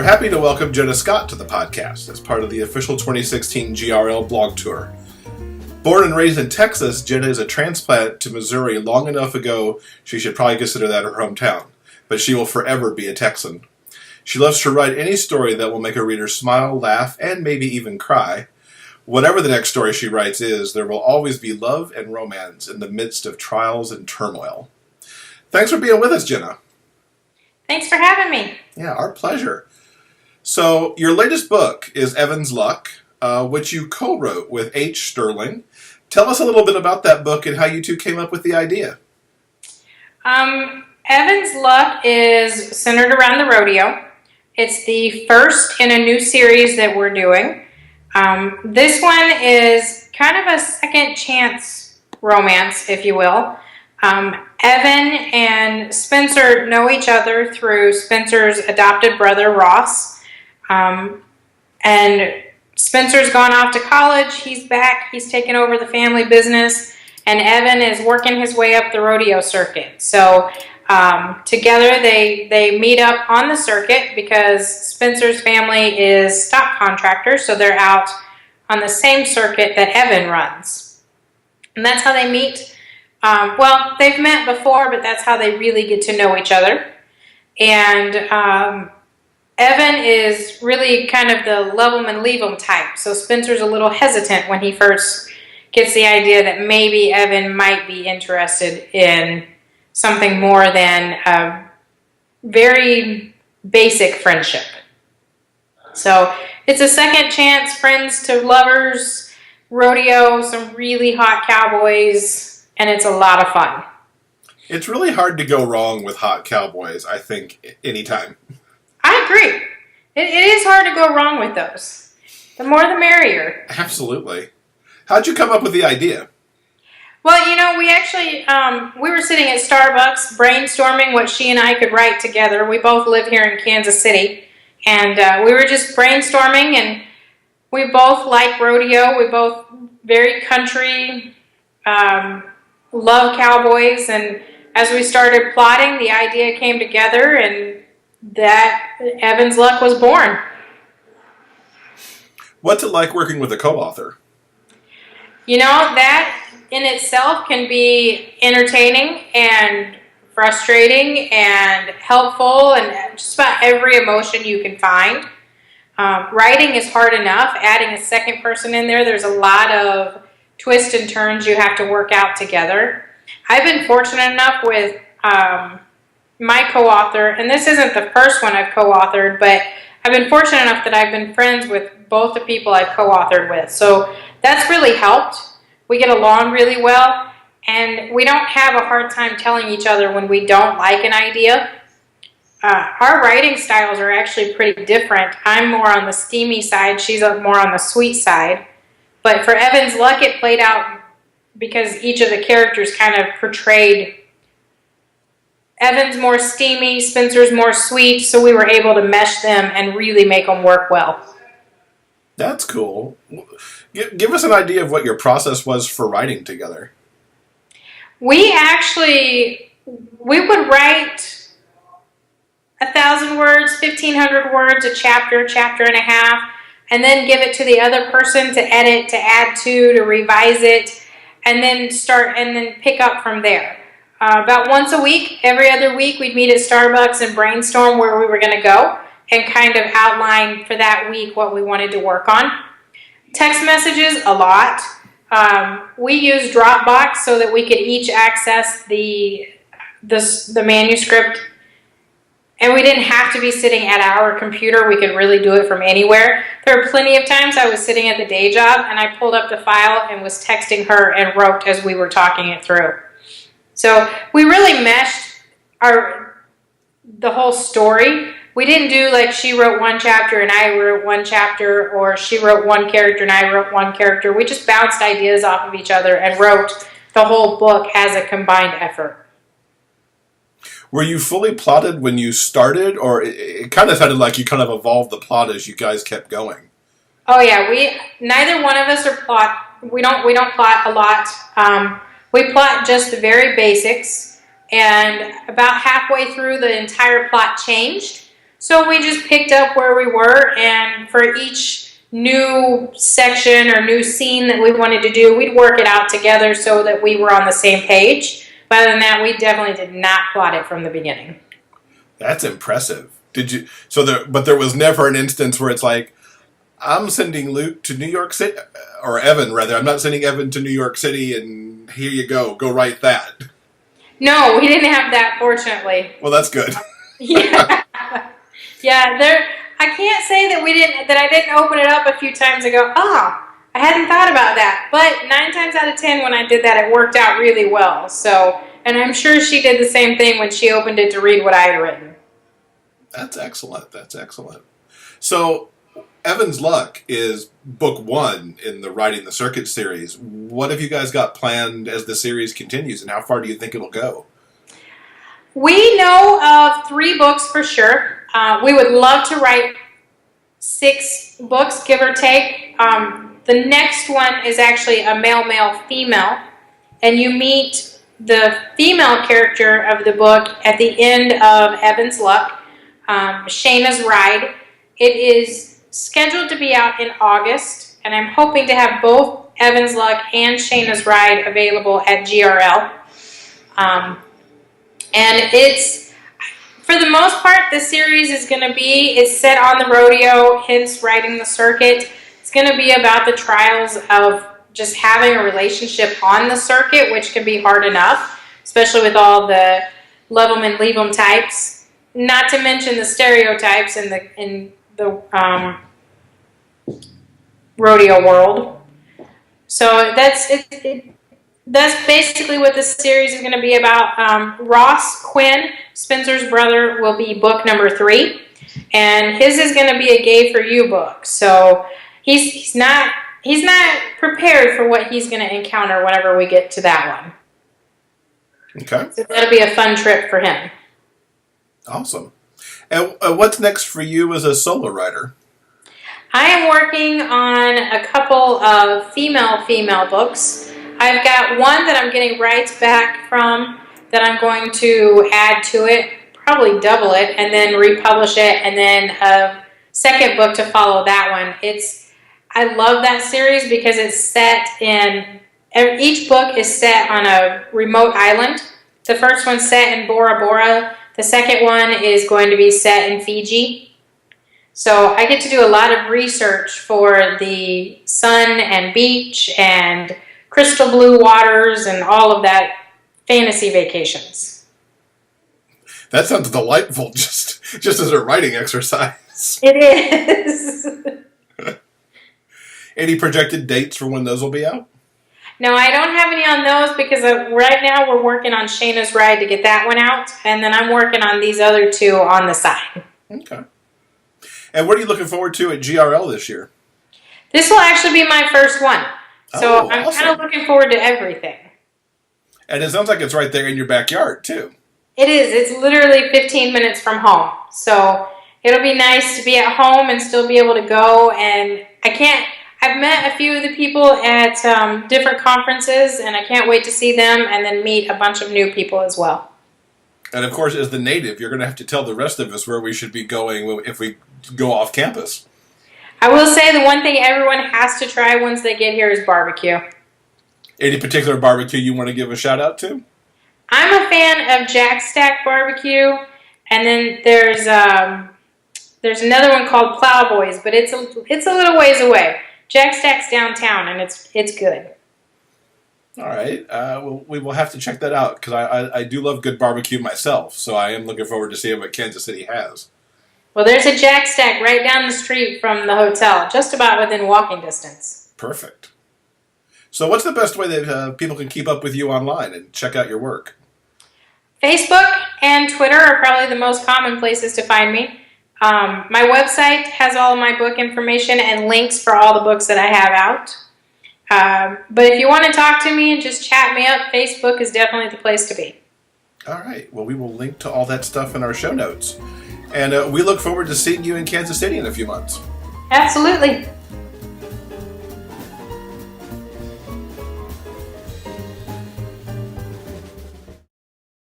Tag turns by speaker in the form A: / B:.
A: happy to welcome Jennah Scott to the podcast as part of the official 2016 GRL blog tour. Born and raised in Texas, Jennah is a transplant to Missouri long enough ago she should probably consider that her hometown, but she will forever be a Texan. She loves to write any story that will make a reader smile, laugh, and maybe even cry. Whatever the next story she writes is, there will always be love and romance in the midst of trials and turmoil. Thanks for being with us, Jennah.
B: Thanks for having me.
A: Yeah, our pleasure. So, your latest book is Evan's Luck, which you co-wrote with H. Sterling. Tell us a little bit about that book and how you two came up with the idea.
B: Evan's Luck is centered around the rodeo. It's the first in a new series that we're doing. This one is kind of a second chance romance, if you will. Evan and Spencer know each other through Spencer's adopted brother, Ross. And Spencer's gone off to college. He's back. He's taken over the family business. And Evan is working his way up the rodeo circuit. So together they meet up on the circuit because Spencer's family is stock contractors. So they're out on the same circuit that Evan runs. And that's how they meet. Well, they've met before, but that's how they really get to know each other. And Evan is really kind of the love 'em and leave 'em type. So Spencer's a little hesitant when he first gets the idea that maybe Evan might be interested in something more than a very basic friendship. So it's a second chance, friends to lovers, rodeo, some really hot cowboys, and it's a lot of fun.
A: It's really hard to go wrong with hot cowboys, I think, anytime.
B: I agree. It is hard to go wrong with those. The more the merrier.
A: Absolutely. How'd you come up with the idea?
B: Well, you know, we actually, we were sitting at Starbucks brainstorming what she and I could write together. We both live here in Kansas City. And we were just brainstorming, and we both like rodeo. We both very country, love cowboys. And as we started plotting, the idea came together, and that Evan's Luck was born.
A: What's it like working with a co-author?
B: You know, that in itself can be entertaining and frustrating and helpful and just about every emotion you can find. Writing is hard enough. Adding a second person in there, there's a lot of twists and turns you have to work out together. I've been fortunate enough with my co-author, and this isn't the first one I've co-authored, but I've been fortunate enough that I've been friends with both the people I've co-authored with. So that's really helped. We get along really well, and we don't have a hard time telling each other when we don't like an idea. Our writing styles are actually pretty different. I'm more on the steamy side. She's more on the sweet side. But for Evan's Luck, it played out because each of the characters kind of portrayed. Evan's more steamy, Spencer's more sweet, so we were able to mesh them and really make them work well.
A: That's cool. Give us an idea of what your process was for writing together.
B: We would write 1,000 words, 1,500 words, a chapter and a half, and then give it to the other person to edit, to add to revise it, and then pick up from there. About once a week, every other week, we'd meet at Starbucks and brainstorm where we were going to go and kind of outline for that week what we wanted to work on. Text messages, a lot. We used Dropbox so that we could each access the manuscript, and we didn't have to be sitting at our computer. We could really do it from anywhere. There were plenty of times I was sitting at the day job and I pulled up the file and was texting her and wrote as we were talking it through. So we really meshed the whole story. We didn't do like she wrote one chapter and I wrote one chapter, or she wrote one character and I wrote one character. We just bounced ideas off of each other and wrote the whole book as a combined effort.
A: Were you fully plotted when you started, or it kind of sounded like you kind of evolved the plot as you guys kept going?
B: Oh yeah, neither one of us are plot. We don't plot a lot. We plot just the very basics, and about halfway through the entire plot changed. So we just picked up where we were, and for each new section or new scene that we wanted to do, we'd work it out together so that we were on the same page. But other than that, we definitely did not plot it from the beginning.
A: That's impressive. Did you? But there was never an instance where it's like, I'm sending Luke to New York City, or Evan rather. I'm not sending Evan to New York City, and here you go write that.
B: No, we didn't have that, fortunately.
A: Well, that's good.
B: Yeah, yeah. I can't say that I didn't open it up a few times and go, I hadn't thought about that. But 9 times out of 10, when I did that, it worked out really well. So, and I'm sure she did the same thing when she opened it to read what I had written.
A: That's excellent. So, Evan's Luck is book 1 in the Riding the Circuit series. What have you guys got planned as the series continues, and how far do you think it'll go?
B: We know of 3 books for sure. We would love to write 6 books, give or take. The next one is actually a male, female, and you meet the female character of the book at the end of Evan's Luck, Shayna's Ride. It is scheduled to be out in August, and I'm hoping to have both Evan's Luck and Shayna's Ride available at GRL. And it's, for the most part, the series is set on the rodeo, hence Riding the Circuit. It's going to be about the trials of just having a relationship on the circuit, which can be hard enough, especially with all the love 'em and leave 'em types. Not to mention the stereotypes in the rodeo world. So that's basically what this series is going to be about. Ross Quinn, Spencer's brother, will be book number 3, and his is going to be a Gay for You book. So he's not prepared for what he's going to encounter whenever we get to that one.
A: Okay.
B: So that'll be a fun trip for him.
A: Awesome. And what's next for you as a solo writer?
B: I am working on a couple of female books. I've got one that I'm getting rights back from that I'm going to add to it, probably double it, and then republish it, and then a second book to follow that one. I love that series because it's set in, each book is set on a remote island. The first one's set in Bora Bora. The second one is going to be set in Fiji. So I get to do a lot of research for the sun and beach and crystal blue waters and all of that fantasy vacations.
A: That sounds delightful, just as a writing exercise.
B: It is.
A: Any projected dates for when those will be out?
B: No, I don't have any on those because right now we're working on Shayna's Ride to get that one out, and then I'm working on these other 2 on the side.
A: Okay. And what are you looking forward to at GRL this year?
B: This will actually be my first one. So I'm
A: awesome.
B: kind of looking forward to everything.
A: And it sounds like it's right there in your backyard, too.
B: It is. It's literally 15 minutes from home. So it'll be nice to be at home and still be able to go. And I've met a few of the people at different conferences, and I can't wait to see them and then meet a bunch of new people as well.
A: And of course, as the native, you're going to have to tell the rest of us where we should be going if we go off campus.
B: I will say the one thing everyone has to try once they get here is barbecue.
A: Any particular barbecue you want to give a shout out to?
B: I'm a fan of Jack Stack Barbecue, and then there's another one called Plowboys, but it's a little ways away. Jack Stack's downtown, and it's good.
A: All right. Well, we will have to check that out because I do love good barbecue myself, so I am looking forward to seeing what Kansas City has.
B: Well, there's a Jack Stack right down the street from the hotel, just about within walking distance.
A: Perfect. So what's the best way that people can keep up with you online and check out your work?
B: Facebook and Twitter are probably the most common places to find me. My website has all of my book information and links for all the books that I have out. But if you want to talk to me and just chat me up, Facebook is definitely the place to be.
A: All right. Well, we will link to all that stuff in our show notes. And we look forward to seeing you in Kansas City in a few months.
B: Absolutely.